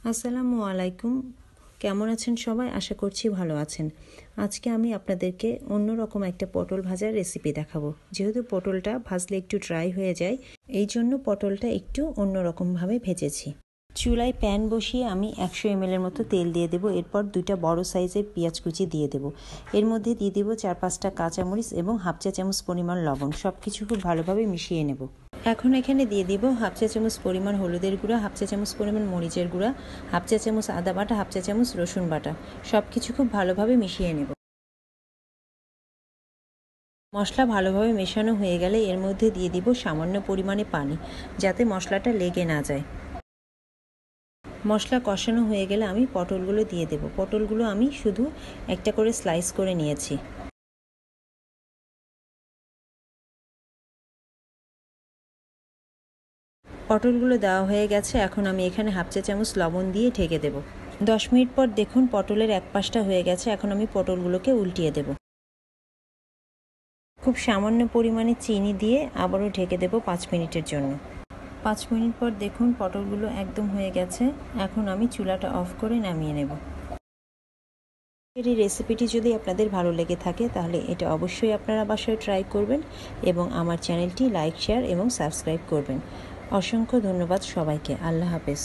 আসসালামু আলাইকুম। কেমন আছেন সবাই? আশা করছি ভালো আছেন। আজকে আমি আপনাদেরকে অন্যরকম একটা পটল ভাজার রেসিপি দেখাবো। যেহেতু পটলটা ভাজলে একটু ড্রাই হয়ে যায়, এই জন্য পটলটা একটু অন্যরকমভাবে ভেজেছি। চুলায় প্যান বসিয়ে আমি 100 ml এর মতো তেল দিয়ে দেবো। এরপর 2টা বড় সাইজের পেঁয়াজ কুচি দিয়ে দেবো। এর মধ্যে দিয়ে দেবো 4-5টা কাঁচামরিচ এবং হাফ চা চামচ পরিমাণ লবণ। সব কিছু খুব ভালোভাবে মিশিয়ে নেব। এখন এখানে দিয়ে দিব হাফ চা চামচ পরিমাণ হলুদের গুঁড়া, হাফ চা চামচ পরিমাণ মরিচের গুঁড়া, হাফ চা চামচ আদা বাটা, হাফ চা চামচ রসুন বাটা। সব কিছু খুব ভালোভাবে মিশিয়ে নেব। মশলা ভালোভাবে মেশানো হয়ে গেলে এর মধ্যে দিয়ে দিব সামান্য পরিমাণে পানি, যাতে মশলাটা লেগে না যায়। মশলা কষানো হয়ে গেলে আমি পটলগুলো দিয়ে দেব। পটলগুলো আমি শুধু একটা করে স্লাইস করে নিয়েছি। পটলগুলো দেওয়া হয়ে গেছে। এখন আমি এখানে হাফ চা চামচ লবণ দিয়ে ঢেকে দেব। 10 মিনিট পর দেখুন পটলের এক পাশটা হয়ে গেছে। এখন আমি পটলগুলোকে উল্টিয়ে দেব। খুব সামান্য পরিমাণে চিনি দিয়ে আবারও ঢেকে দেব 5 মিনিটের জন্য। 5 মিনিট পর দেখুন পটলগুলো একদম হয়ে গেছে। এখন আমি চুলাটা অফ করে নামিয়ে নেব। এই রেসিপিটি যদি আপনাদের ভালো লেগে থাকে তাহলে এটা অবশ্যই আপনারা বাসায় ট্রাই করবেন এবং আমার চ্যানেলটি লাইক, শেয়ার এবং সাবস্ক্রাইব করবেন। অসংখ্য ধন্যবাদ সবাইকে। আল্লাহ হাফেজ।